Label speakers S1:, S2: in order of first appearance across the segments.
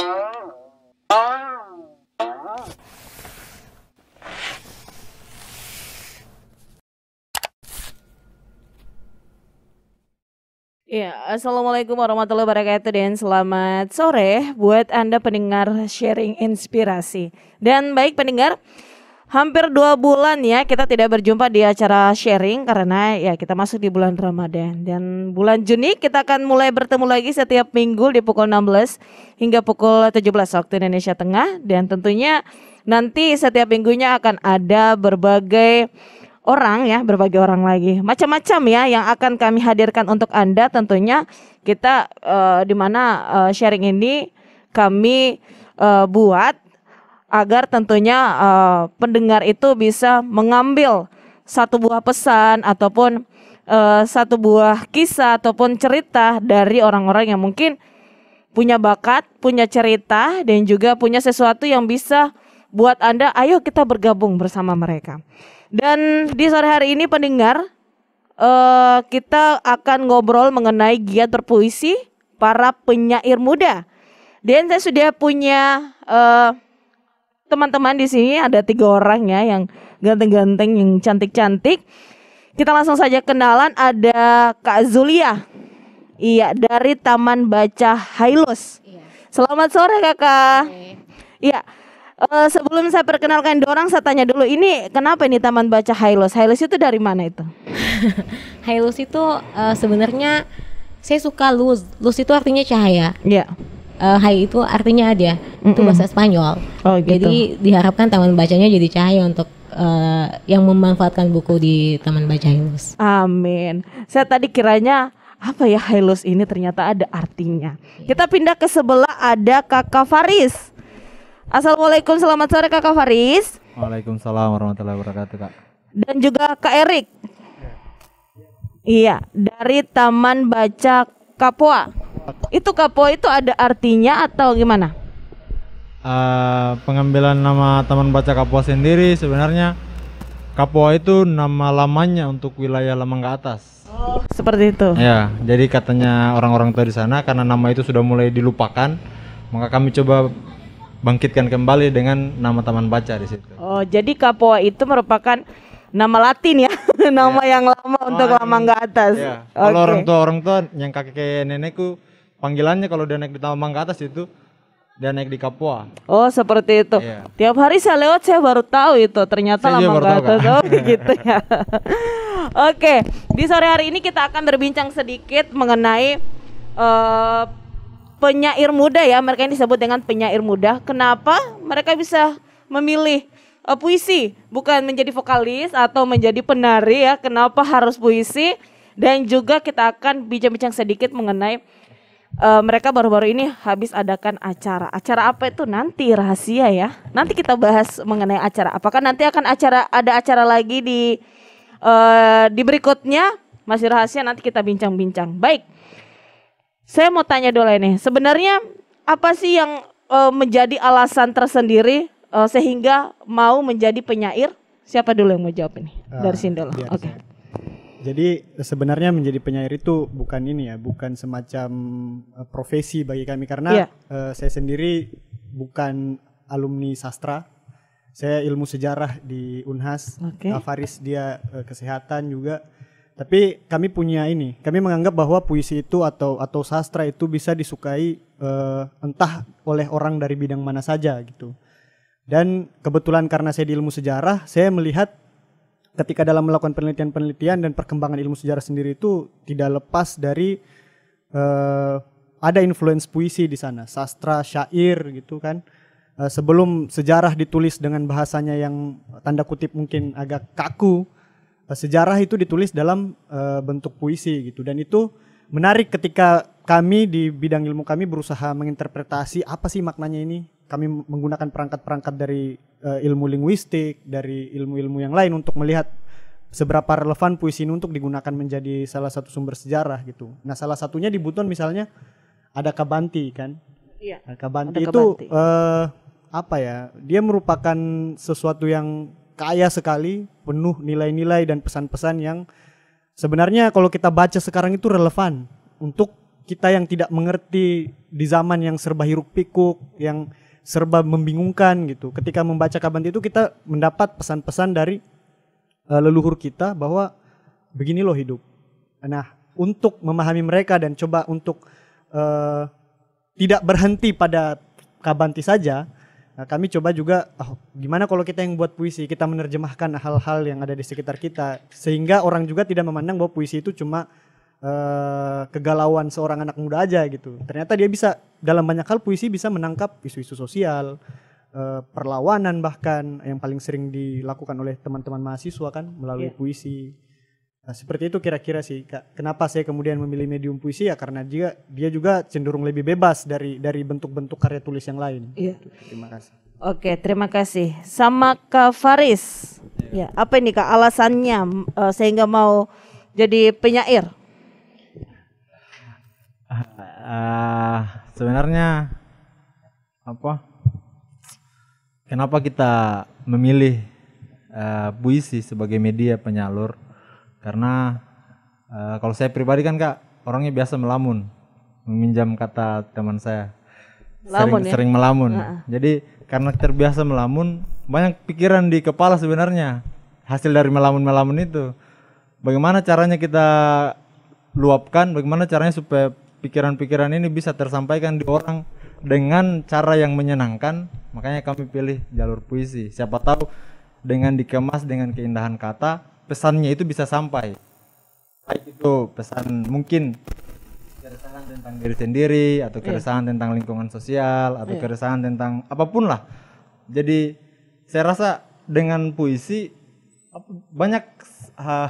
S1: Ya, Assalamualaikum warahmatullahi wabarakatuh dan selamat sore buat Anda pendengar sharing inspirasi. Dan baik pendengar, hampir 2 bulan ya kita tidak berjumpa di acara sharing karena ya kita masuk di bulan Ramadan. Dan bulan Juni kita akan mulai bertemu lagi setiap minggu di pukul 16 hingga pukul 17 waktu Indonesia Tengah. Dan tentunya nanti setiap minggunya akan ada berbagai berbagai orang lagi, macam-macam ya yang akan kami hadirkan untuk Anda. Tentunya kita di mana sharing ini kami buat agar tentunya pendengar itu bisa mengambil satu buah pesan ataupun satu buah kisah ataupun cerita dari orang-orang yang mungkin punya bakat, punya cerita dan juga punya sesuatu yang bisa buat Anda, ayo kita bergabung bersama mereka. Dan di sore hari ini pendengar, kita akan ngobrol mengenai giat berpuisi para penyair muda. Dan saya sudah punya teman-teman di sini, ada 3 orang ya yang ganteng-ganteng, yang cantik-cantik. Kita langsung saja kenalan, ada Kak Zulia. Iya, dari Taman Baca Hailus. Iya. Selamat sore Kakak. Iya. Sebelum saya perkenalkan dorang, saya tanya dulu, ini kenapa ini Taman Baca Hailus? Hailus itu dari mana itu?
S2: Hailus itu sebenarnya saya suka luz. Luz itu artinya cahaya.
S1: Iya.
S2: Hai itu artinya ada. Itu bahasa Spanyol.
S1: Oh gitu.
S2: Jadi diharapkan taman bacanya jadi cahaya untuk yang memanfaatkan buku di Taman Baca Hailus.
S1: Amin. Saya tadi kiranya apa ya Hailus ini, ternyata ada artinya. Kita pindah ke sebelah, ada Kakak Faris. Assalamualaikum, selamat sore Kakak Faris.
S3: Waalaikumsalam warahmatullahi wabarakatuh Kak.
S1: Dan juga Kak Erik. Iya, dari Taman Baca Kapoa. Itu Kapoa itu ada artinya atau gimana?
S3: Pengambilan nama Taman Baca Kapoa sendiri sebenarnya, Kapoa itu nama lamanya untuk wilayah Lamangga Atas.
S1: Oh, seperti itu.
S3: Ya, jadi katanya orang-orang tua di sana karena nama itu sudah mulai dilupakan, maka kami coba bangkitkan kembali dengan nama Taman Baca di situ.
S1: Oh, jadi Kapoa itu merupakan nama Latin ya, nama yang lama untuk Lamangga Atas.
S3: Iya. Kalau orang tua yang kakek nenekku panggilannya kalau dia naik di Lamangga Atas itu dia naik di Kapoa.
S1: Oh, seperti itu.
S3: Iya.
S1: Tiap hari saya lewat saya baru tahu itu ternyata Lamangga Atas. Oh, gitu ya. Oke, di sore hari ini kita akan berbincang sedikit mengenai penyair muda ya, mereka yang disebut dengan penyair muda. Kenapa mereka bisa memilih puisi, bukan menjadi vokalis atau menjadi penari ya? Kenapa harus puisi? Dan juga kita akan bincang-bincang sedikit mengenai mereka baru-baru ini habis adakan acara. Acara apa itu nanti rahasia ya. Nanti kita bahas mengenai acara. Apakah nanti akan ada acara lagi di berikutnya? Masih rahasia, nanti kita bincang-bincang. Baik. Saya mau tanya dulu ini, sebenarnya apa sih yang menjadi alasan tersendiri sehingga mau menjadi penyair? Siapa dulu yang mau jawab ini? Dari sini dulu. Oke.
S4: Jadi sebenarnya menjadi penyair itu bukan ini ya, bukan semacam profesi bagi kami karena saya sendiri bukan alumni sastra. Saya ilmu sejarah di Unhas. Kak Faris dia kesehatan juga. Tapi kami menganggap bahwa puisi itu atau sastra itu bisa disukai entah oleh orang dari bidang mana saja gitu. Dan kebetulan karena saya di ilmu sejarah, saya melihat ketika dalam melakukan penelitian dan perkembangan ilmu sejarah sendiri itu tidak lepas dari ada influence puisi di sana, sastra, syair gitu kan. Sebelum sejarah ditulis dengan bahasanya yang tanda kutip mungkin agak kaku, sejarah itu ditulis dalam bentuk puisi gitu, dan itu menarik ketika kami di bidang ilmu kami berusaha menginterpretasi apa sih maknanya ini. Kami menggunakan perangkat-perangkat dari ilmu linguistik, dari ilmu-ilmu yang lain untuk melihat seberapa relevan puisi ini untuk digunakan menjadi salah satu sumber sejarah gitu. Nah, salah satunya di Buton misalnya ada Kabanti kan. Iya. Kabanti itu dia merupakan sesuatu yang kaya sekali, penuh nilai-nilai dan pesan-pesan yang sebenarnya kalau kita baca sekarang itu relevan untuk kita yang tidak mengerti di zaman yang serba hiruk pikuk, yang serba membingungkan gitu. Ketika membaca Kabanti itu kita mendapat pesan-pesan dari leluhur kita bahwa begini loh hidup. Nah, untuk memahami mereka dan coba untuk tidak berhenti pada Kabanti saja, kami coba juga gimana kalau kita yang buat puisi, kita menerjemahkan hal-hal yang ada di sekitar kita, sehingga orang juga tidak memandang bahwa puisi itu cuma kegalauan seorang anak muda aja gitu. Ternyata dia bisa dalam banyak hal, puisi bisa menangkap isu-isu sosial, perlawanan, bahkan yang paling sering dilakukan oleh teman-teman mahasiswa kan melalui puisi. Nah, seperti itu kira-kira sih Kak. Kenapa saya kemudian memilih medium puisi, ya karena dia juga cenderung lebih bebas dari bentuk-bentuk karya tulis yang lain.
S1: Iya.
S4: Terima kasih.
S1: Oke, terima kasih. Sama Kak Faris. Ya, apa ini Kak alasannya sehingga mau jadi penyair?
S3: Sebenarnya kenapa kita memilih puisi sebagai media penyalur? Karena kalau saya pribadi kan Kak, orangnya biasa melamun, meminjam kata teman saya, sering melamun. Jadi karena terbiasa melamun, banyak pikiran di kepala sebenarnya. Hasil dari melamun itu, bagaimana caranya kita luapkan, bagaimana caranya supaya pikiran-pikiran ini bisa tersampaikan di orang dengan cara yang menyenangkan. Makanya kami pilih jalur puisi. Siapa tahu dengan dikemas dengan keindahan kata, pesannya itu bisa sampai. Baik itu pesan mungkin keresahan tentang diri sendiri, atau keresahan tentang lingkungan sosial, atau keresahan tentang apapun lah. Jadi saya rasa dengan puisi banyak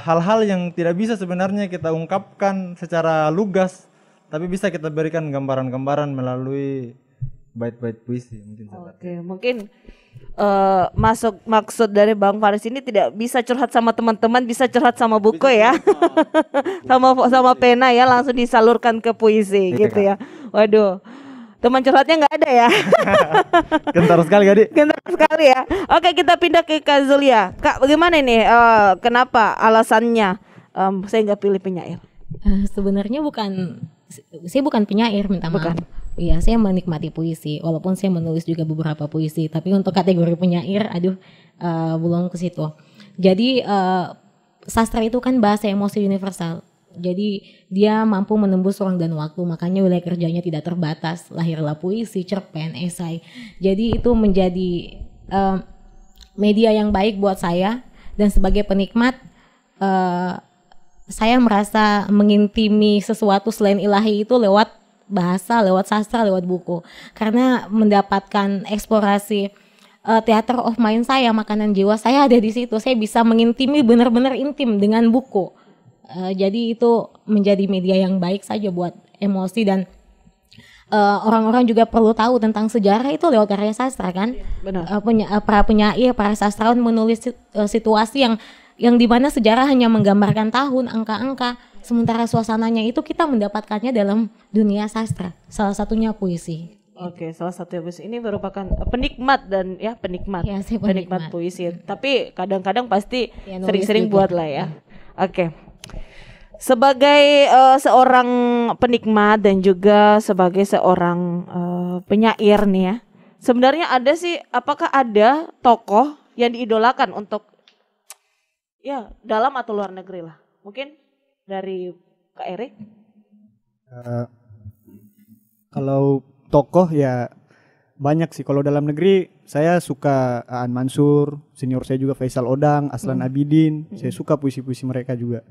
S3: hal-hal yang tidak bisa sebenarnya kita ungkapkan secara lugas, tapi bisa kita berikan gambaran-gambaran melalui bait-bait puisi mungkin.
S1: Oke, mungkin maksud dari Bang Faris ini tidak bisa curhat sama teman-teman, bisa curhat sama buku ya. sama pena ya, langsung disalurkan ke puisi gitu ya. Waduh. Teman curhatnya nggak ada ya.
S3: Gentar sekali Kak Di.
S1: Gentar sekali ya. Oke, kita pindah ke Kak Zulia. Kak, bagaimana nih kenapa alasannya saya nggak pilih penyair?
S2: Sebenarnya saya bukan penyair, minta maaf. Iya, saya menikmati puisi, walaupun saya menulis juga beberapa puisi, tapi untuk kategori penyair, belum ke situ. Jadi sastra itu kan bahasa emosi universal. Jadi dia mampu menembus ruang dan waktu, makanya wilayah kerjanya tidak terbatas. Lahirlah puisi, cerpen, esai. Jadi itu menjadi media yang baik buat saya, dan sebagai penikmat saya merasa mengintimi sesuatu selain ilahi itu lewat bahasa, lewat sastra, lewat buku. Karena mendapatkan eksplorasi theater of mind saya, makanan jiwa saya ada di situ. Saya bisa mengintimi benar-benar intim dengan buku. Jadi itu menjadi media yang baik saja buat emosi, dan orang-orang juga perlu tahu tentang sejarah itu lewat karya sastra kan.
S1: Benar.
S2: Para penyair, para sastrawan menulis situasi yang dimana sejarah hanya menggambarkan tahun, angka-angka, sementara suasananya itu kita mendapatkannya dalam dunia sastra. Salah satunya puisi.
S1: Oke, salah satu puisi ini merupakan penikmat dan penikmat.
S2: Ya, saya
S1: penikmat puisi. Tapi kadang-kadang pasti
S2: Ya,
S1: sering-sering
S2: juga.
S1: buat lah ya. Oke. Sebagai seorang penikmat dan juga sebagai seorang penyair nih ya. Sebenarnya apakah ada tokoh yang diidolakan untuk dalam atau luar negeri lah? Mungkin dari Kak Erik.
S4: Kalau tokoh ya banyak sih. Kalau dalam negeri saya suka Aan Mansur, senior saya juga Faisal Odang, Aslan Abidin. Saya suka puisi-puisi mereka juga.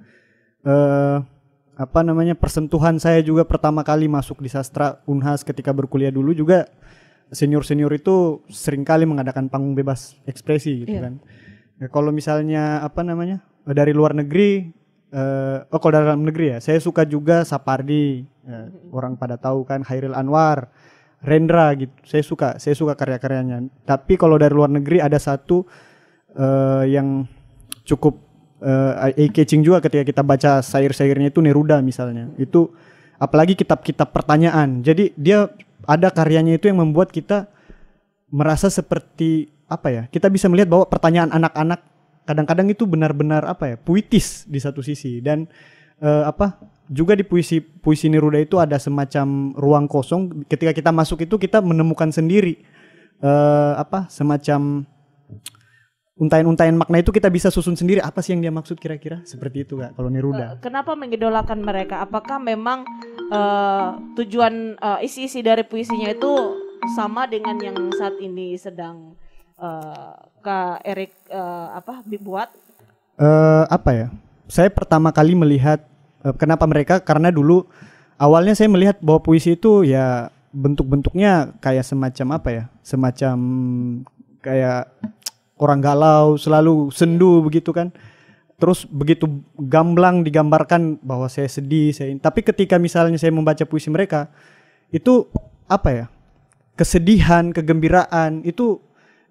S4: Persentuhan saya juga pertama kali masuk di sastra Unhas ketika berkuliah dulu juga, senior-senior itu seringkali mengadakan panggung bebas ekspresi gitu kan. Ya, kalau misalnya dari luar negeri, kalau dalam negeri ya, saya suka juga Sapardi, orang pada tahu kan, Hairil Anwar, Rendra gitu. Saya suka karya-karyanya. Tapi kalau dari luar negeri ada satu yang cukup eye-catching juga ketika kita baca syair-syairnya, itu Neruda misalnya. Itu apalagi kitab-kitab pertanyaan. Jadi dia ada karyanya itu yang membuat kita merasa seperti kita bisa melihat bahwa pertanyaan anak-anak kadang-kadang itu benar-benar puitis di satu sisi, dan juga di puisi Neruda itu ada semacam ruang kosong. Ketika kita masuk itu kita menemukan sendiri semacam untayan-untayan makna itu kita bisa susun sendiri apa sih yang dia maksud kira-kira seperti itu Kak kalau Neruda.
S1: Kenapa mengidolakan mereka? Apakah memang tujuan isi-isi dari puisinya itu sama dengan yang saat ini sedang Kak Erik buat? Saya pertama kali melihat kenapa mereka, karena dulu awalnya saya melihat bahwa puisi itu ya bentuk-bentuknya kayak semacam kayak orang galau, selalu sendu begitu kan. Terus begitu gamblang digambarkan bahwa saya sedih, tapi ketika misalnya saya membaca puisi mereka, itu kesedihan, kegembiraan itu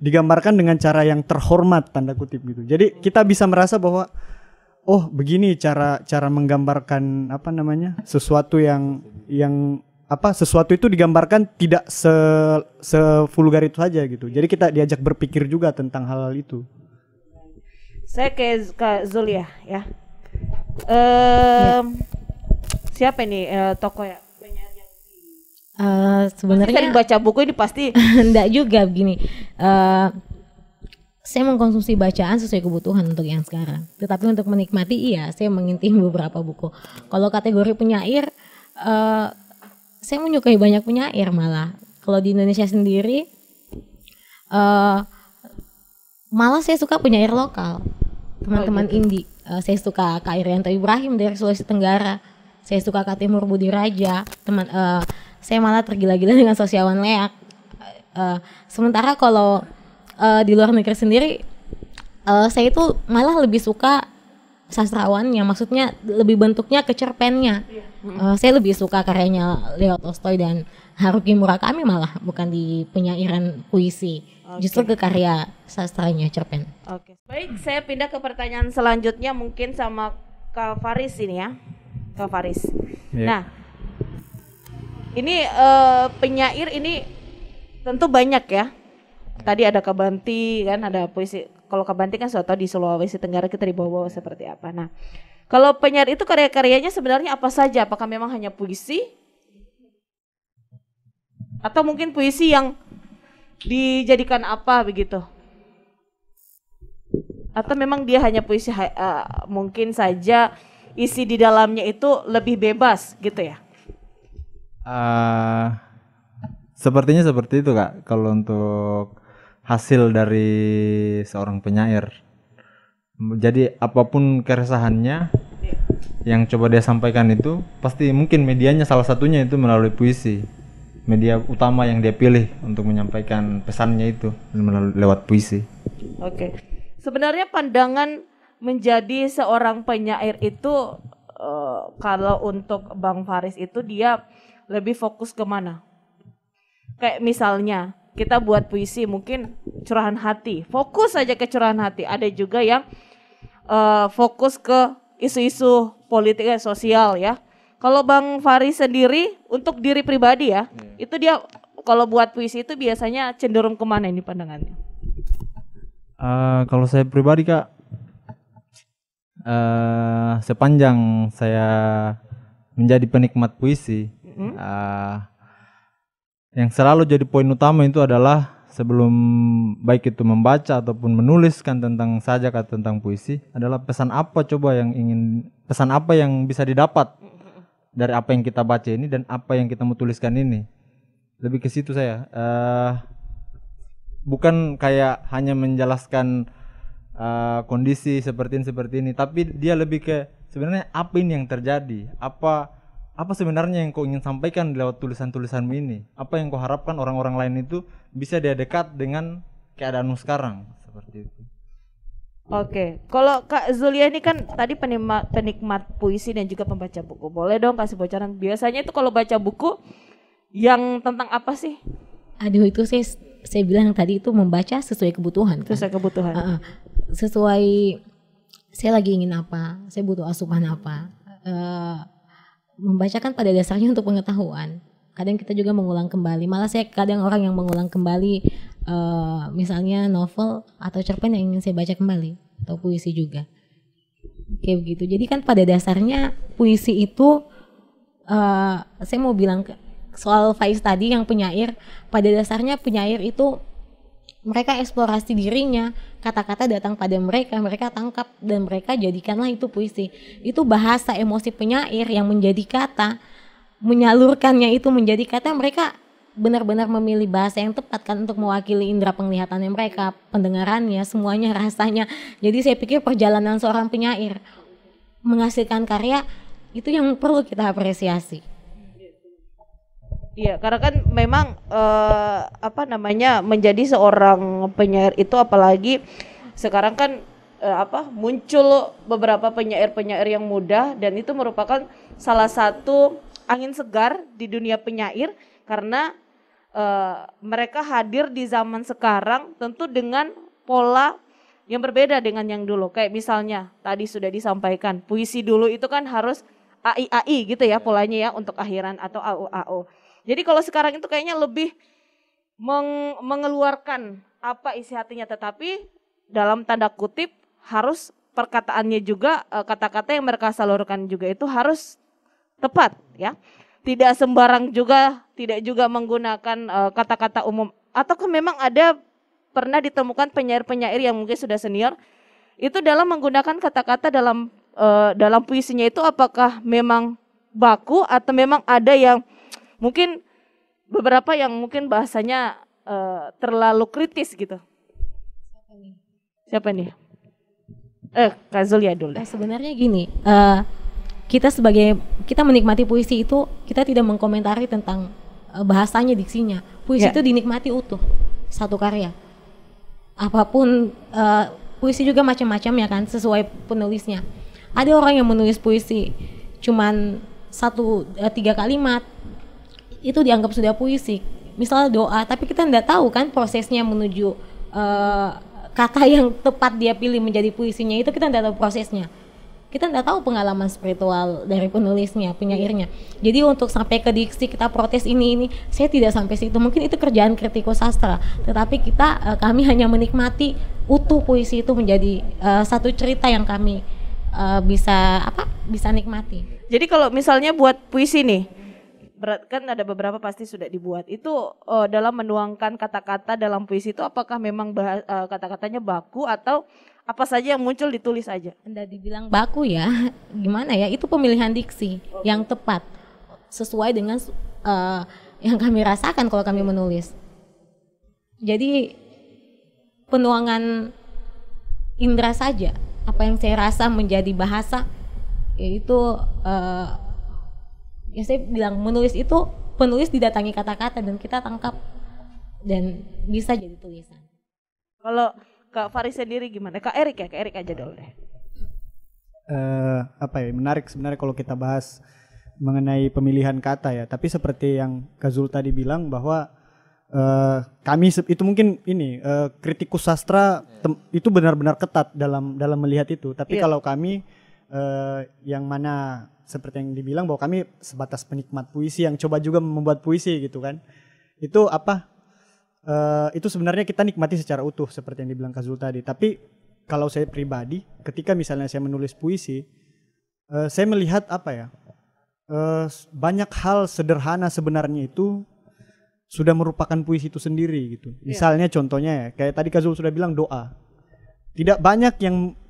S1: digambarkan dengan cara yang terhormat tanda kutip gitu. Jadi kita bisa merasa bahwa begini cara menggambarkan sesuatu yang sesuatu itu digambarkan tidak sevulgar itu saja gitu. Jadi kita diajak berpikir juga tentang hal-hal itu. Saya ke Kak Zulia ya. Siapa ini tokoh ya?
S2: Sebenarnya
S1: sering baca buku ini pasti.
S2: Enggak juga begini. Saya mengkonsumsi bacaan sesuai kebutuhan untuk yang sekarang. Tetapi untuk menikmati saya mengintim beberapa buku. Kalau kategori penyair saya menyukai banyak penyair malah. Kalau di Indonesia sendiri, malah saya suka penyair lokal, teman-teman indie. Saya suka Kak Irianto Ibrahim dari Sulawesi Tenggara. Saya suka Kak Timur Budi Raja. Saya malah tergila-gila dengan Sosiawan Leak. Sementara kalau di luar negeri sendiri, saya itu malah lebih suka sastrawannya, maksudnya lebih bentuknya ke cerpennya. Saya lebih suka karyanya Leo Tolstoy dan Haruki Murakami malah, bukan di penyairan puisi. Justru ke karya sastranya, cerpen.
S1: Baik, saya pindah ke pertanyaan selanjutnya mungkin sama Kak Faris ini ya. Kak Faris. Nah, ini penyair ini tentu banyak ya. Tadi ada Kabanti kan, ada puisi. Kalau Kabanti kan suatu di Sulawesi Tenggara kita dibawa seperti apa. Nah, kalau penyair itu karya-karyanya sebenarnya apa saja? Apakah memang hanya puisi? Atau mungkin puisi yang dijadikan apa begitu? Atau memang dia hanya puisi mungkin saja isi di dalamnya itu lebih bebas gitu ya?
S3: Sepertinya seperti itu Kak, kalau untuk hasil dari seorang penyair. Jadi apapun keresahannya yang coba dia sampaikan itu pasti mungkin medianya salah satunya itu melalui puisi. Media utama yang dia pilih untuk menyampaikan pesannya itu lewat puisi.
S1: Sebenarnya pandangan menjadi seorang penyair itu kalau untuk Bang Faris itu dia lebih fokus kemana? Kayak misalnya kita buat puisi mungkin curahan hati, fokus saja ke curahan hati. Ada juga yang fokus ke isu-isu politik sosial ya. Kalau Bang Faris sendiri untuk diri pribadi ya, itu dia kalau buat puisi itu biasanya cenderung kemana ini pandangannya?
S3: Kalau saya pribadi Kak, sepanjang saya menjadi penikmat puisi, yang selalu jadi poin utama itu adalah sebelum baik itu membaca ataupun menuliskan tentang sajak atau tentang puisi adalah pesan apa yang bisa didapat dari apa yang kita baca ini dan apa yang kita mau tuliskan ini. Lebih ke situ saya. Bukan kayak hanya menjelaskan kondisi seperti ini, tapi dia lebih ke sebenarnya apa ini yang terjadi, apa sebenarnya yang kau ingin sampaikan lewat tulisan-tulisanmu ini? Apa yang kau harapkan orang-orang lain itu bisa dia dekat dengan keadaanmu sekarang? Seperti itu.
S1: Kalau Kak Zulia ini kan tadi penikmat puisi dan juga pembaca buku. Boleh dong kasih bocoran, biasanya itu kalau baca buku yang tentang apa sih?
S2: Aduh, itu saya bilang tadi itu membaca sesuai kebutuhan.
S1: Sesuai kebutuhan.
S2: Sesuai saya lagi ingin apa, saya butuh asupan apa. Membacakan pada dasarnya untuk pengetahuan. Kadang kita juga mengulang kembali. Malah saya kadang orang yang mengulang kembali misalnya novel atau cerpen yang ingin saya baca kembali atau puisi juga. Kayak begitu. Jadi kan pada dasarnya puisi itu saya mau bilang soal Faiz tadi yang penyair, pada dasarnya penyair itu mereka eksplorasi dirinya, kata-kata datang pada mereka, mereka tangkap dan mereka jadikanlah itu puisi. Itu bahasa emosi penyair yang menjadi kata, menyalurkannya itu menjadi kata, mereka benar-benar memilih bahasa yang tepat kan untuk mewakili indera penglihatannya mereka, pendengarannya, semuanya, rasanya. Jadi saya pikir perjalanan seorang penyair menghasilkan karya itu yang perlu kita apresiasi.
S1: Iya, karena kan memang menjadi seorang penyair itu, apalagi sekarang kan muncul beberapa penyair-penyair yang muda, dan itu merupakan salah satu angin segar di dunia penyair karena mereka hadir di zaman sekarang tentu dengan pola yang berbeda dengan yang dulu. Kayak misalnya tadi sudah disampaikan, puisi dulu itu kan harus AI gitu ya polanya ya untuk akhiran atau AO. Jadi kalau sekarang itu kayaknya lebih mengeluarkan apa isi hatinya, tetapi dalam tanda kutip harus perkataannya juga, kata-kata yang mereka salurkan juga itu harus tepat ya. Tidak sembarang juga, tidak juga menggunakan kata-kata umum. Ataukah memang ada pernah ditemukan penyair-penyair yang mungkin sudah senior itu dalam menggunakan kata-kata dalam puisinya itu apakah memang baku atau memang ada yang mungkin beberapa yang mungkin bahasanya terlalu kritis gitu. Siapa nih? Kak Zulia dulu.
S2: Sebenarnya gini, kita menikmati puisi itu, kita tidak mengkomentari tentang bahasanya, diksinya. Puisi itu dinikmati utuh, satu karya. Apapun, puisi juga macam-macam ya kan, sesuai penulisnya. Ada orang yang menulis puisi cuman 3 kalimat, itu dianggap sudah puisi. Misalnya doa, tapi kita tidak tahu kan prosesnya menuju kata yang tepat dia pilih menjadi puisinya, itu kita tidak tahu prosesnya. Kita tidak tahu pengalaman spiritual dari penulisnya, penyairnya. Jadi untuk sampai ke diksi kita protes ini, saya tidak sampai situ. Mungkin itu kerjaan kritikus sastra. Tetapi kami hanya menikmati utuh puisi itu menjadi satu cerita yang kami bisa nikmati.
S1: Jadi kalau misalnya buat puisi nih, kan ada beberapa pasti sudah dibuat. Itu dalam menuangkan kata-kata dalam puisi itu apakah memang kata-katanya baku atau apa saja yang muncul ditulis aja?
S2: Anda dibilang baku ya, gimana ya? Itu pemilihan diksi yang tepat sesuai dengan yang kami rasakan kalau kami menulis. Jadi penuangan indera saja, apa yang saya rasa menjadi bahasa, yaitu ya saya bilang menulis itu penulis didatangi kata-kata dan kita tangkap dan bisa jadi tulisan.
S1: Kalau Kak Faris sendiri gimana? Kak Erik aja dulu deh.
S4: Menarik sebenarnya kalau kita bahas mengenai pemilihan kata ya. Tapi seperti yang Kak Zul tadi bilang bahwa kami itu mungkin kritikus sastra itu benar-benar ketat dalam melihat itu. Tapi kalau kami yang mana seperti yang dibilang bahwa kami sebatas penikmat puisi yang coba juga membuat puisi gitu kan. Itu sebenarnya kita nikmati secara utuh seperti yang dibilang Kak Zul tadi. Tapi kalau saya pribadi ketika misalnya saya menulis puisi, saya melihat banyak hal sederhana sebenarnya itu sudah merupakan puisi itu sendiri gitu. Misalnya contohnya ya, kayak tadi Kak Zul sudah bilang doa. Tidak banyak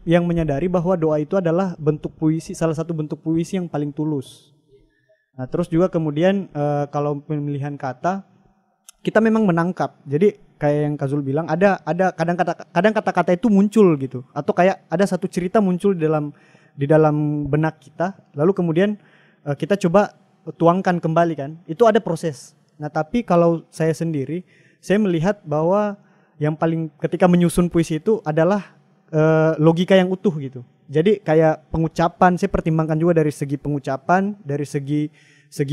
S4: yang menyadari bahwa doa itu adalah bentuk puisi, salah satu bentuk puisi yang paling tulus. Nah, terus juga kemudian kalau pemilihan kata kita memang menangkap. Jadi kayak yang Kak Zul bilang ada kadang kata-kata itu muncul gitu, atau kayak ada satu cerita muncul di dalam benak kita, lalu kemudian kita coba tuangkan kembali kan. Itu ada proses. Nah, tapi kalau saya sendiri, saya melihat bahwa yang paling ketika menyusun puisi itu adalah logika yang utuh gitu. Jadi kayak pengucapan, saya pertimbangkan juga dari segi pengucapan, dari segi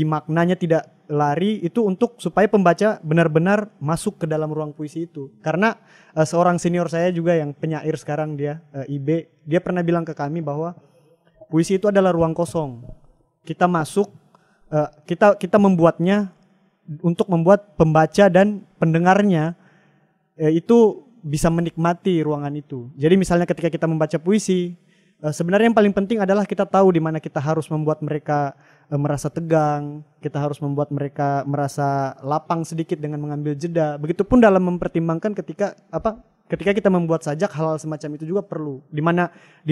S4: maknanya tidak lari, itu untuk supaya pembaca benar-benar masuk ke dalam ruang puisi itu. Karena seorang senior saya juga yang penyair sekarang, dia IB, dia pernah bilang ke kami bahwa puisi itu adalah ruang kosong. Kita masuk, kita membuatnya untuk membuat pembaca dan pendengarnya itu bisa menikmati ruangan itu. Jadi misalnya ketika kita membaca puisi, sebenarnya yang paling penting adalah kita tahu di mana kita harus membuat mereka merasa tegang, kita harus membuat mereka merasa lapang sedikit dengan mengambil jeda. Begitupun dalam mempertimbangkan ketika kita membuat sajak, hal-hal semacam itu juga perlu. Di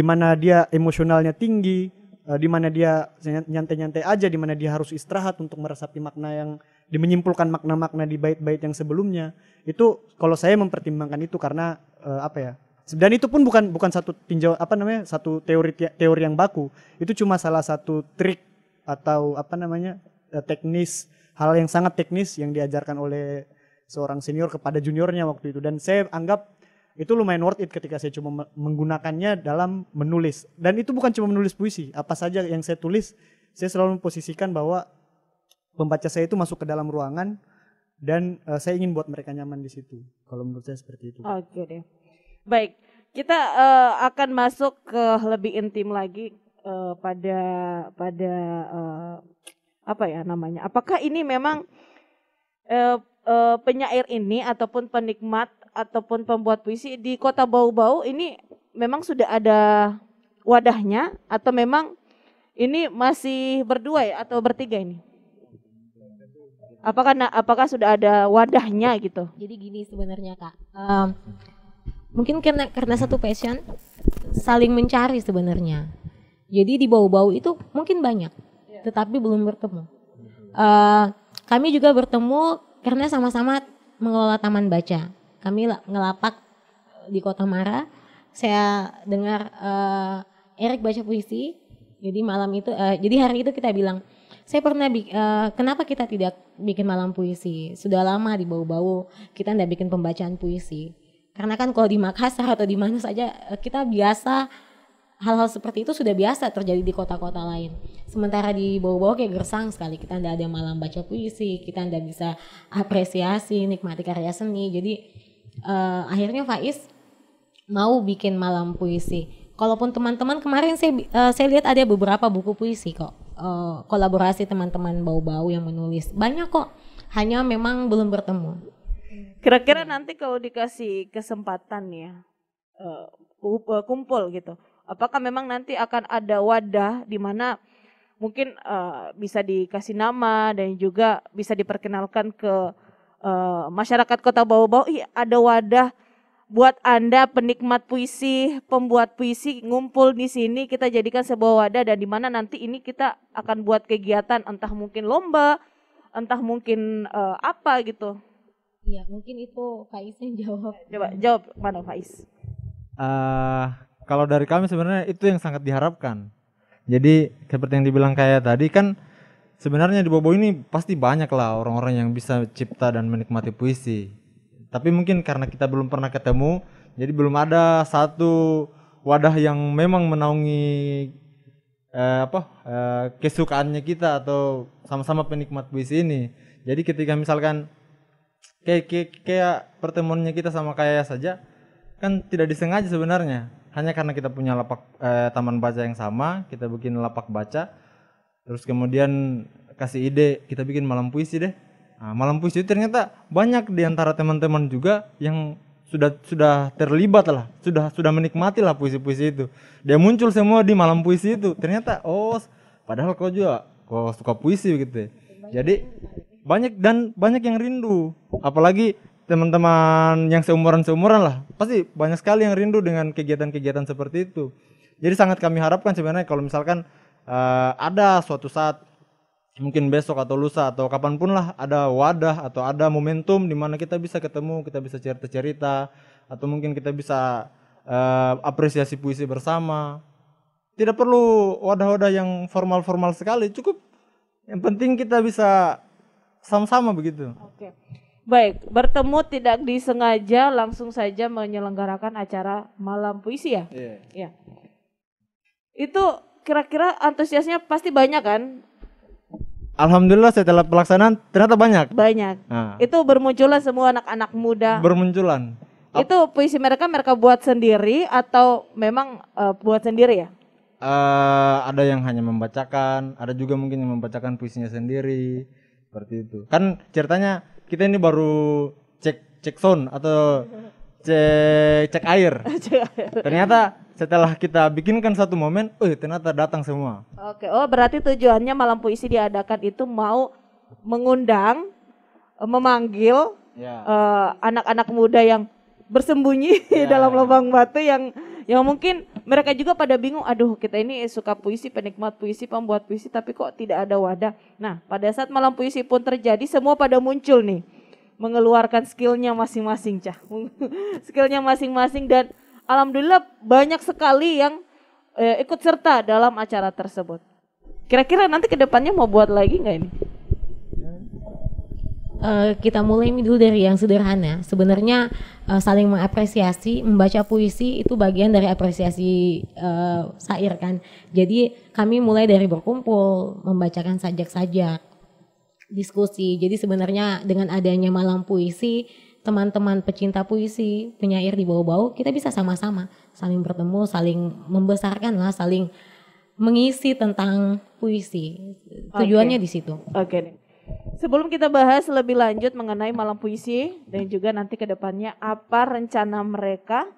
S4: mana dia emosionalnya tinggi, di mana dia nyantai-nyantai aja, di mana dia harus istirahat untuk meresapi makna yang menyimpulkan makna-makna di bait-bait yang sebelumnya. Itu kalau saya mempertimbangkan itu karena dan itu pun bukan satu satu teori yang baku. Itu cuma salah satu trik atau teknis, hal yang sangat teknis yang diajarkan oleh seorang senior kepada juniornya waktu itu, dan saya anggap itu lumayan worth it ketika saya cuma menggunakannya dalam menulis. Dan itu bukan cuma menulis puisi, apa saja yang saya tulis saya selalu memposisikan bahwa pembaca saya itu masuk ke dalam ruangan dan saya ingin buat mereka nyaman di situ. Kalau menurut saya seperti itu.
S1: Oke deh. Baik, kita akan masuk ke lebih intim lagi pada apakah ini memang penyair ini ataupun penikmat ataupun pembuat puisi di Kota Bau-Bau ini memang sudah ada wadahnya atau memang ini masih berdua ya atau bertiga ini? Apakah sudah ada wadahnya gitu?
S2: Jadi gini sebenarnya Kak, mungkin karena satu passion saling mencari sebenarnya. Jadi di Bau-Bau itu mungkin banyak, tetapi belum bertemu. Kami juga bertemu karena sama-sama mengelola taman baca. Kami ngelapak di Kota Mara. Saya dengar Erik baca puisi. Jadi malam itu, jadi hari itu kita bilang, saya pernah kenapa kita tidak bikin malam puisi? Sudah lama di Bau-Bau kita tidak bikin pembacaan puisi. Karena kan kalau di Makassar atau di mana saja kita biasa hal-hal seperti itu sudah biasa terjadi di kota-kota lain. Sementara di Bau-Bau kayak gersang sekali, kita tidak ada malam baca puisi, kita tidak bisa apresiasi, nikmati karya seni. Jadi akhirnya Faiz mau bikin malam puisi. Kalaupun teman-teman kemarin saya lihat ada beberapa buku puisi kok, kolaborasi teman-teman Bau-Bau yang menulis banyak kok, hanya memang belum bertemu.
S1: Kira-kira nanti kalau dikasih kesempatan ya kumpul gitu, apakah memang nanti akan ada wadah di mana mungkin bisa dikasih nama dan juga bisa diperkenalkan ke masyarakat Kota Bau-Bau, ada wadah buat Anda penikmat puisi, pembuat puisi ngumpul di sini, kita jadikan sebuah wadah dan di mana nanti ini kita akan buat kegiatan entah mungkin lomba, entah mungkin apa gitu.
S2: Iya, mungkin itu Faiz yang jawab.
S1: Coba jawab mana Faiz?
S3: Kalau dari kami sebenarnya itu yang sangat diharapkan. Jadi seperti yang dibilang kayak tadi kan sebenarnya di Bau-Bau ini pasti banyak lah orang-orang yang bisa cipta dan menikmati puisi. Tapi mungkin karena kita belum pernah ketemu, jadi belum ada satu wadah yang memang menaungi kesukaannya kita atau sama-sama penikmat puisi ini. Jadi ketika misalkan kayak pertemuannya kita sama kayak saja, kan tidak disengaja sebenarnya. Hanya karena kita punya lapak taman baca yang sama, kita bikin lapak baca, terus kemudian kasih ide kita bikin malam puisi deh. Nah, malam puisi itu ternyata banyak di antara teman-teman juga yang sudah terlibat lah, sudah menikmati lah puisi-puisi itu. Dia muncul semua di malam puisi itu. Ternyata padahal kau suka puisi gitu. Jadi banyak yang rindu, apalagi teman-teman yang seumuran lah, pasti banyak sekali yang rindu dengan kegiatan-kegiatan seperti itu. Jadi sangat kami harapkan sebenarnya kalau misalkan ada suatu saat, mungkin besok atau lusa atau kapanpun lah, ada wadah atau ada momentum di mana kita bisa ketemu, kita bisa cerita-cerita, atau mungkin kita bisa apresiasi puisi bersama. Tidak perlu wadah-wadah yang formal-formal sekali, cukup yang penting kita bisa sama-sama begitu.
S1: Oke. Baik, bertemu tidak disengaja langsung saja menyelenggarakan acara malam puisi ya?
S3: Iya.
S1: Iya. Itu kira-kira antusiasnya pasti banyak kan?
S3: Alhamdulillah setelah pelaksanaan ternyata banyak.
S1: Nah. Itu bermunculan semua anak-anak muda.
S3: Bermunculan.
S1: Itu puisi mereka buat sendiri atau memang buat sendiri ya?
S3: Ada yang hanya membacakan, ada juga mungkin yang membacakan puisinya sendiri, seperti itu. Kan ceritanya kita ini baru cek sound atau cek air. Ternyata setelah kita bikinkan satu momen, ternyata datang semua.
S1: Oke, oh berarti tujuannya malam puisi diadakan itu mau mengundang, memanggil anak-anak muda yang bersembunyi dalam lubang batu yang mungkin mereka juga pada bingung, aduh kita ini suka puisi, penikmat puisi, pembuat puisi tapi kok tidak ada wadah. Nah pada saat malam puisi pun terjadi semua pada muncul nih, mengeluarkan skillnya masing-masing skillnya masing-masing dan alhamdulillah banyak sekali yang ikut serta dalam acara tersebut. Kira-kira nanti kedepannya mau buat lagi nggak ini?
S2: Kita mulai dulu dari yang sederhana. Sebenarnya saling mengapresiasi, membaca puisi itu bagian dari apresiasi syair kan. Jadi kami mulai dari berkumpul, membacakan sajak-sajak, diskusi. Jadi sebenarnya dengan adanya malam puisi, teman-teman pecinta puisi, penyair di bawah-bawah, kita bisa sama-sama saling bertemu, saling membesarkan lah, saling mengisi tentang puisi. Tujuannya di situ.
S1: Oke deh. Sebelum kita bahas lebih lanjut mengenai malam puisi dan juga nanti ke depannya apa rencana mereka,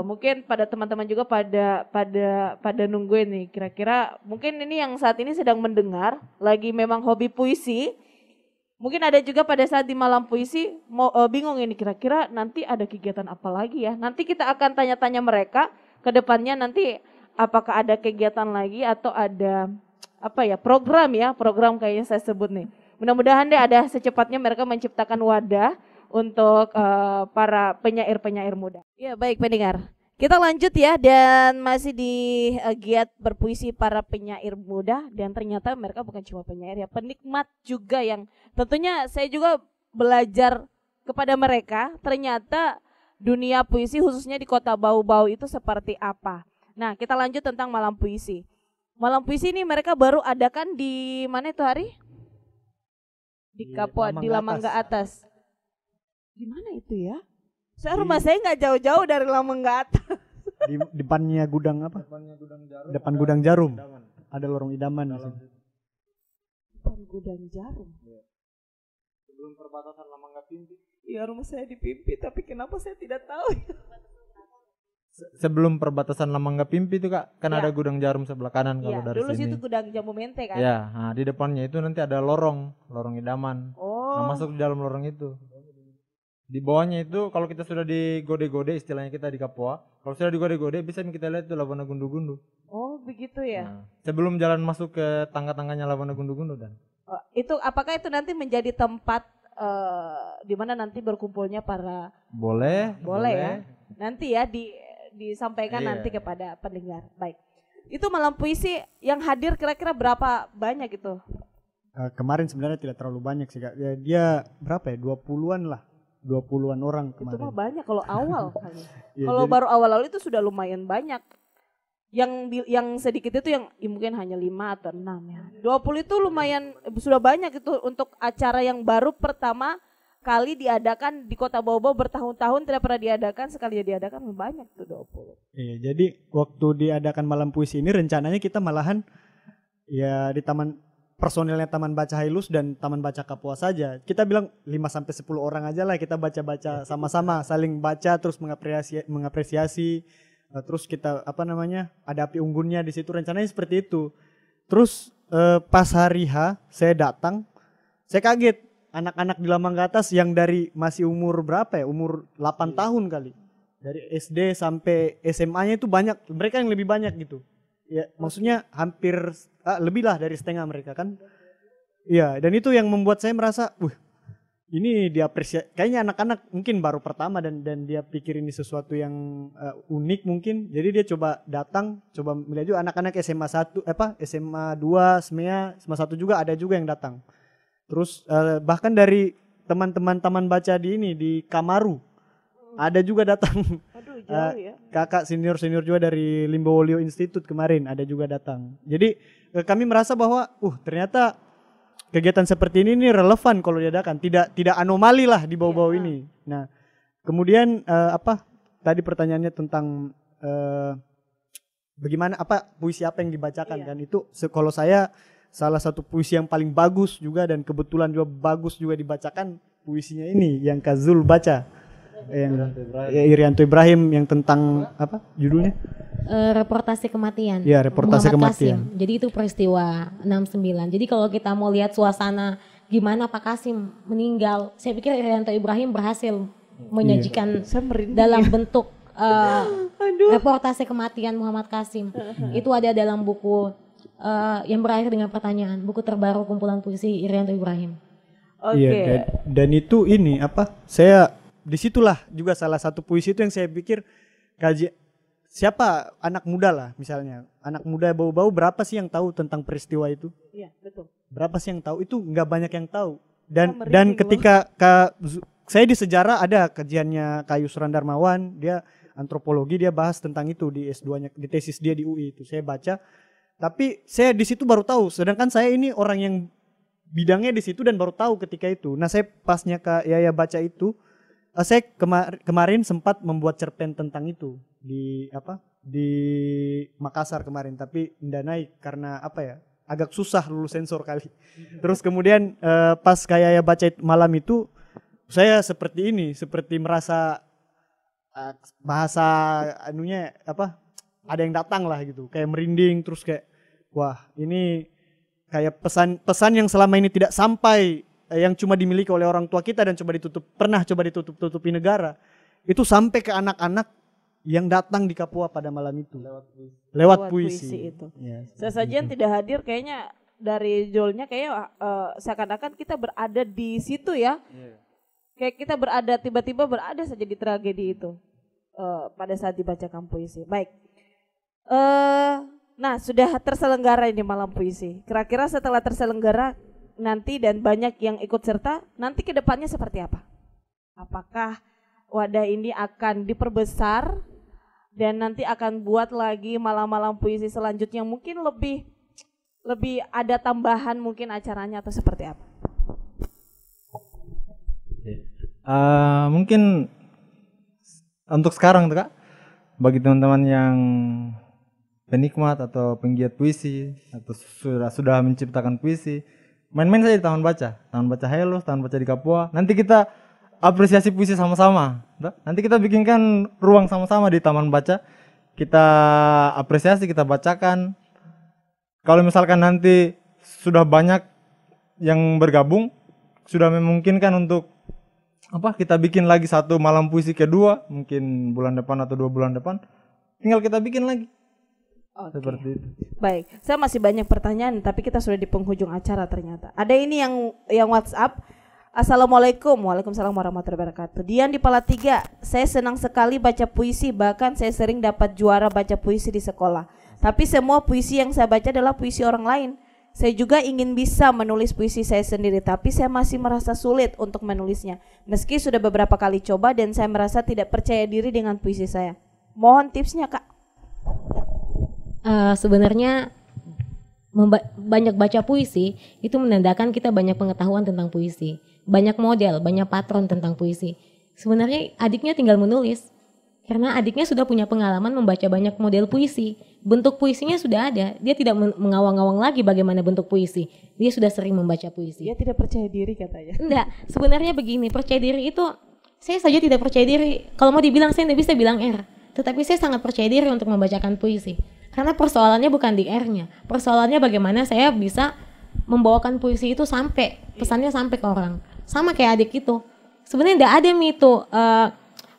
S1: mungkin pada teman-teman juga pada nungguin nih kira-kira mungkin ini yang saat ini sedang mendengar lagi memang hobi puisi, mungkin ada juga pada saat di malam puisi mau bingung ini kira-kira nanti ada kegiatan apa lagi ya, nanti kita akan tanya-tanya mereka ke depannya nanti apakah ada kegiatan lagi atau ada program kayaknya saya sebut nih. Mudah-mudahan deh ada secepatnya mereka menciptakan wadah untuk para penyair-penyair muda. Ya baik pendengar, kita lanjut ya dan masih di giat berpuisi para penyair muda dan ternyata mereka bukan cuma penyair ya, penikmat juga yang tentunya saya juga belajar kepada mereka ternyata dunia puisi khususnya di Kota Bau-Bau itu seperti apa. Nah kita lanjut tentang malam puisi. Malam puisi ini mereka baru adakan di mana itu Hari? Di Kapua, di Lamangga Atas. Di mana itu ya? Rumah saya nggak jauh-jauh dari Lamangga Atas.
S4: Di depannya gudang apa? Depan gudang jarum. Ada lorong idaman di sini.
S1: Depan gudang jarum.
S3: Sebelum perbatasan Lamangga Pimpi.
S1: Iya rumah saya di Pimpi, tapi kenapa saya tidak tahu?
S3: Sebelum perbatasan Lamangga Pimpi itu Kak, kan ada gudang jarum sebelah kanan kalau dari
S1: dulu
S3: sini.
S1: Dulu situ gudang jamu mente kan?
S3: Ya, nah di depannya itu nanti ada lorong idaman. Nah, masuk di dalam lorong itu. Di bawahnya itu kalau kita sudah digode-gode istilahnya kita di Kapua, kalau sudah digode-gode bisa kita lihat itu Labana Gundu-Gundu.
S1: Oh, begitu ya.
S3: Nah, sebelum jalan masuk ke tangga-tangganya Labana Gundu-Gundu dan.
S1: Itu apakah itu nanti menjadi tempat di mana nanti berkumpulnya para
S3: Boleh
S1: ya. Nanti ya disampaikan nanti kepada pendengar. Baik. Itu malam puisi yang hadir kira-kira berapa banyak itu?
S4: Kemarin sebenarnya tidak terlalu banyak sih Kak. Ya, dia berapa ya? 20-an lah. 20-an orang kemarin.
S1: Itu mah banyak kalau awal kali.
S4: Ya,
S1: kalau baru awal-awal itu sudah lumayan banyak. Yang sedikit itu yang mungkin hanya 5 atau 6 ya. 20 itu lumayan sudah banyak itu untuk acara yang baru pertama kali diadakan di Kota Bau-Bau, bertahun-tahun tidak pernah diadakan, sekali diadakan banyak tuh 20.
S4: Iya, jadi waktu diadakan malam puisi ini rencananya kita malahan ya di personilnya Taman Baca Hailus dan Taman Baca Kapua saja. Kita bilang 5-10 orang aja lah kita baca-baca sama-sama, saling baca terus mengapresiasi terus kita ada api unggunnya di situ, rencananya seperti itu. Terus pas hari H saya datang, saya kaget. Anak-anak di Lamangga Atas yang dari masih umur berapa ya? Umur 8 tahun kali. Dari SD sampai SMA-nya itu banyak. Mereka yang lebih banyak gitu. Ya, maksudnya hampir lebih lah dari setengah mereka kan. Iya, dan itu yang membuat saya merasa, ini diapresiasi. Kayaknya anak-anak mungkin baru pertama dan dia pikir ini sesuatu yang unik mungkin. Jadi dia coba datang, coba melihat juga anak-anak SMA 1, SMA 2, SMA 1 juga ada juga yang datang. Terus bahkan dari teman-teman taman baca di Kamaru ada juga datang.
S1: Aduh, jauh ya.
S4: Kakak senior juga dari Limbowolio Institute kemarin ada juga datang. Jadi kami merasa bahwa ternyata kegiatan seperti ini relevan kalau diadakan, tidak anomali lah di bawah-bawah ini. Nah, kemudian tadi pertanyaannya tentang bagaimana puisi apa yang dibacakan kan, itu kalau saya salah satu puisi yang paling bagus juga dan kebetulan juga bagus juga dibacakan puisinya ini yang Kak Zul baca. Irianto Ibrahim yang tentang apa judulnya?
S2: Reportase kematian.
S4: Iya, reportase
S2: Muhammad
S4: kematian.
S2: Kasim. Jadi itu peristiwa 69. Jadi kalau kita mau lihat suasana gimana Pak Kasim meninggal, saya pikir Irianto Ibrahim berhasil menyajikan dalam bentuk reportase kematian Muhammad Kasim. Itu ada dalam buku yang berakhir dengan pertanyaan, buku terbaru kumpulan puisi Irianto Ibrahim.
S4: Iya, dan itu ini apa? Saya disitulah juga salah satu puisi itu yang saya pikir siapa anak muda lah misalnya, anak muda bau-bau berapa sih yang tahu tentang peristiwa itu?
S1: Iya, betul.
S4: Berapa sih yang tahu? Itu nggak banyak yang tahu. Dan ketika saya di sejarah ada kajiannya Kak Yusran Darmawan, dia antropologi, dia bahas tentang itu di S2-nya, di tesis dia di UI itu. Saya baca, tapi saya di situ baru tahu. Sedangkan saya ini orang yang bidangnya di situ dan baru tahu ketika itu. Nah, saya pasnya Kak Yaya baca itu, saya kemarin sempat membuat cerpen tentang itu di Makassar kemarin, tapi nggak naik karena apa ya, agak susah lulus sensor kali. Terus kemudian pas kayak baca malam itu, saya seperti merasa bahasa anunya apa, ada yang datang lah gitu, kayak merinding, terus kayak wah ini kayak pesan yang selama ini tidak sampai, yang cuma dimiliki oleh orang tua kita dan pernah coba ditutup-tutupi negara, itu sampai ke anak-anak yang datang di Papua pada malam itu lewat puisi
S1: itu.
S4: Yes.
S1: Sesajen tidak hadir kayaknya dari jolnya kayak seakan-akan kita berada di situ ya. Kayak kita tiba-tiba berada saja di tragedi itu pada saat dibacakan puisi. Baik. Nah, sudah terselenggara ini malam puisi. Kira-kira setelah terselenggara nanti dan banyak yang ikut serta, nanti ke depannya seperti apa? Apakah wadah ini akan diperbesar dan nanti akan buat lagi malam-malam puisi selanjutnya, mungkin lebih ada tambahan mungkin acaranya atau seperti apa?
S3: Mungkin untuk sekarang tuh Kak, bagi teman-teman yang penikmat atau penggiat puisi atau sudah menciptakan puisi, main-main saja di Taman Baca Hello, Taman Baca di Papua. Nanti kita apresiasi puisi sama-sama. Nanti kita bikinkan ruang sama-sama di Taman Baca. Kita apresiasi, kita bacakan. Kalau misalkan nanti sudah banyak yang bergabung, sudah memungkinkan untuk kita bikin lagi satu malam puisi kedua, mungkin bulan depan atau 2 bulan depan, tinggal kita bikin lagi.
S1: Oke.
S3: Seperti itu.
S1: Baik, saya masih banyak pertanyaan, tapi kita sudah di penghujung acara ternyata. Ada ini yang WhatsApp. Assalamualaikum, waalaikumsalam warahmatullahi wabarakatuh. Dian di Palatiga, saya senang sekali baca puisi, bahkan saya sering dapat juara baca puisi di sekolah. Tapi semua puisi yang saya baca adalah puisi orang lain. Saya juga ingin bisa menulis puisi saya sendiri, tapi saya masih merasa sulit untuk menulisnya. Meski sudah beberapa kali coba dan saya merasa tidak percaya diri dengan puisi saya. Mohon tipsnya Kak.
S2: Sebenarnya banyak baca puisi itu menandakan kita banyak pengetahuan tentang puisi, banyak model, banyak patron tentang puisi. Sebenarnya adiknya tinggal menulis, karena adiknya sudah punya pengalaman membaca banyak model puisi. Bentuk puisinya sudah ada, dia tidak mengawang-awang lagi bagaimana bentuk puisi. Dia sudah sering membaca puisi.
S1: Dia tidak percaya diri katanya.
S2: Enggak, sebenarnya begini, percaya diri itu, saya saja tidak percaya diri. Kalau mau dibilang saya tidak bisa bilang R, tetapi saya sangat percaya diri untuk membacakan puisi. Karena persoalannya bukan di R-nya, persoalannya bagaimana saya bisa membawakan puisi itu sampai, pesannya sampai ke orang. Sama kayak adik itu, sebenarnya tidak ada itu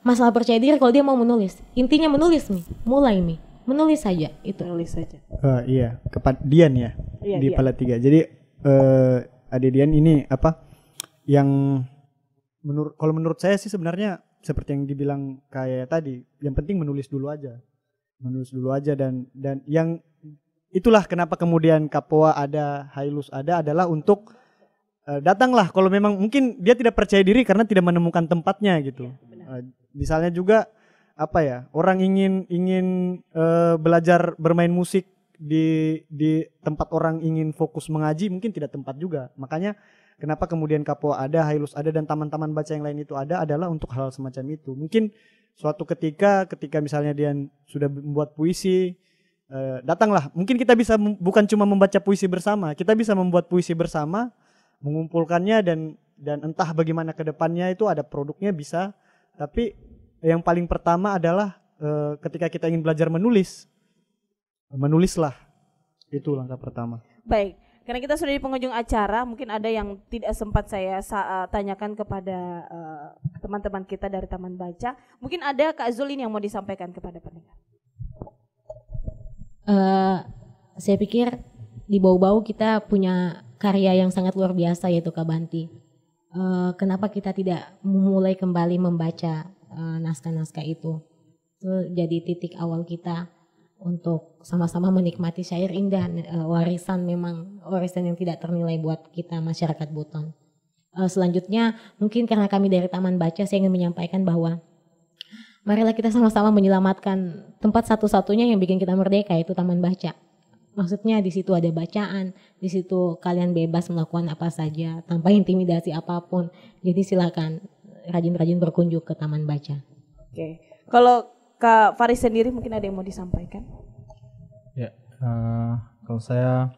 S2: masalah percaya diri kalau dia mau menulis. Intinya menulis mulai menulis saja itu.
S1: Menulis saja.
S4: Iya, Dian ya,
S1: iya,
S4: di Palatiga. Jadi Ade Dian ini apa yang kalau menurut saya sih sebenarnya seperti yang dibilang kayak tadi, yang penting menulis dulu aja dan yang itulah kenapa kemudian Kapoa ada, Hailus ada adalah untuk datanglah kalau memang mungkin dia tidak percaya diri karena tidak menemukan tempatnya gitu. Misalnya juga apa ya, orang ingin belajar bermain musik di tempat orang ingin fokus mengaji, mungkin tidak tempat juga. Makanya kenapa kemudian Kapoa ada, Hailus ada, dan taman-taman baca yang lain itu ada adalah untuk hal semacam itu. Mungkin suatu ketika misalnya dia sudah membuat puisi, datanglah. Mungkin kita bisa bukan cuma membaca puisi bersama, kita bisa membuat puisi bersama, mengumpulkannya dan entah bagaimana ke depannya itu ada produknya bisa Tapi yang paling pertama adalah ketika kita ingin belajar menulislah. Itu langkah pertama.
S1: Baik, karena kita sudah di penghujung acara, mungkin ada yang tidak sempat saya tanyakan kepada teman-teman kita dari Taman Baca. Mungkin ada Kak Zul ini yang mau disampaikan kepada pendengar.
S2: Saya pikir di Bau-Bau kita punya karya yang sangat luar biasa, yaitu Kak Banti. Kenapa kita tidak memulai kembali membaca naskah-naskah itu? Itu jadi titik awal kita untuk sama-sama menikmati syair indah, warisan yang tidak ternilai buat kita masyarakat Buton. Selanjutnya mungkin karena kami dari Taman Baca, saya ingin menyampaikan bahwa marilah kita sama-sama menyelamatkan tempat satu-satunya yang bikin kita merdeka, yaitu Taman Baca. Maksudnya di situ ada bacaan, di situ kalian bebas melakukan apa saja tanpa intimidasi apapun. Jadi silakan rajin-rajin berkunjung ke Taman Baca.
S1: Oke, kalau Kak Faris sendiri mungkin ada yang mau disampaikan?
S3: Ya, kalau saya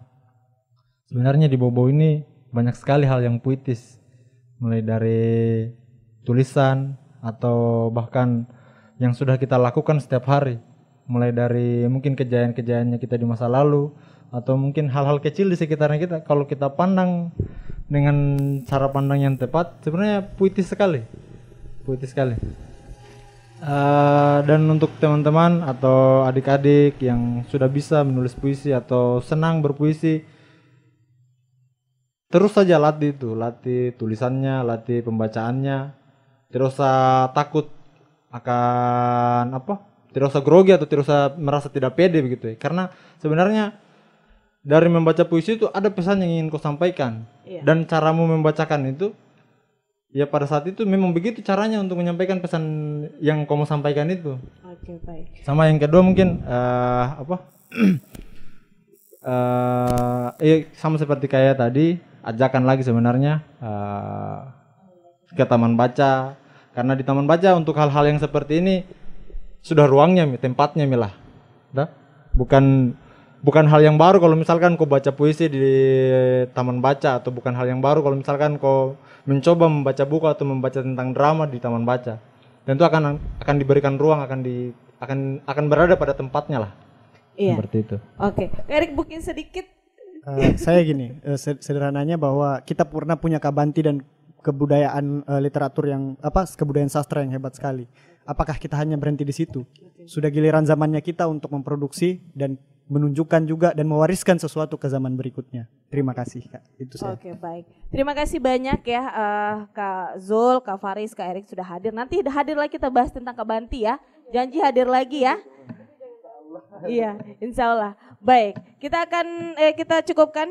S3: sebenarnya di Bau-Bau ini banyak sekali hal yang puitis, mulai dari tulisan atau bahkan yang sudah kita lakukan setiap hari, mulai dari mungkin kejayaan-kejayaannya kita di masa lalu atau mungkin hal-hal kecil di sekitarnya kita. Kalau kita pandang dengan cara pandang yang tepat, sebenarnya puitis sekali. Dan untuk teman-teman atau adik-adik yang sudah bisa menulis puisi atau senang berpuisi, terus saja latih tulisannya, latih pembacaannya. Tidak usah takut akan tidak usah grogi atau tidak usah merasa tidak pede begitu ya. Karena sebenarnya dari membaca puisi itu ada pesan yang ingin kau sampaikan. Dan caramu membacakan itu ya pada saat itu memang begitu caranya untuk menyampaikan pesan yang kau mau sampaikan itu.
S1: Oke, baik.
S3: Sama yang kedua mungkin sama seperti kayak tadi, ajakan lagi sebenarnya ke Taman Baca, karena di Taman Baca untuk hal-hal yang seperti ini sudah ruangnya, tempatnya milah. Bukan hal yang baru kalau misalkan kau baca puisi di Taman Baca, atau bukan hal yang baru kalau misalkan kau mencoba membaca buku atau membaca tentang drama di Taman Baca. Tentu akan diberikan ruang, akan berada pada tempatnya lah.
S1: Iya.
S3: Seperti itu.
S1: Oke, Erik mungkin sedikit.
S4: Saya gini, sederhananya bahwa kita pernah punya Kak Banti dan kebudayaan literatur kebudayaan sastra yang hebat sekali. Apakah kita hanya berhenti di situ? Sudah giliran zamannya kita untuk memproduksi dan menunjukkan juga dan mewariskan sesuatu ke zaman berikutnya. Terima kasih Kak, itu saya.
S1: Oke, baik. Terima kasih banyak ya Kak Zul, Kak Faris, Kak Erik sudah hadir. Nanti hadir lagi kita bahas tentang Kak Banti ya. Janji hadir lagi ya. Iya, insya Allah. Baik, kita cukupkan.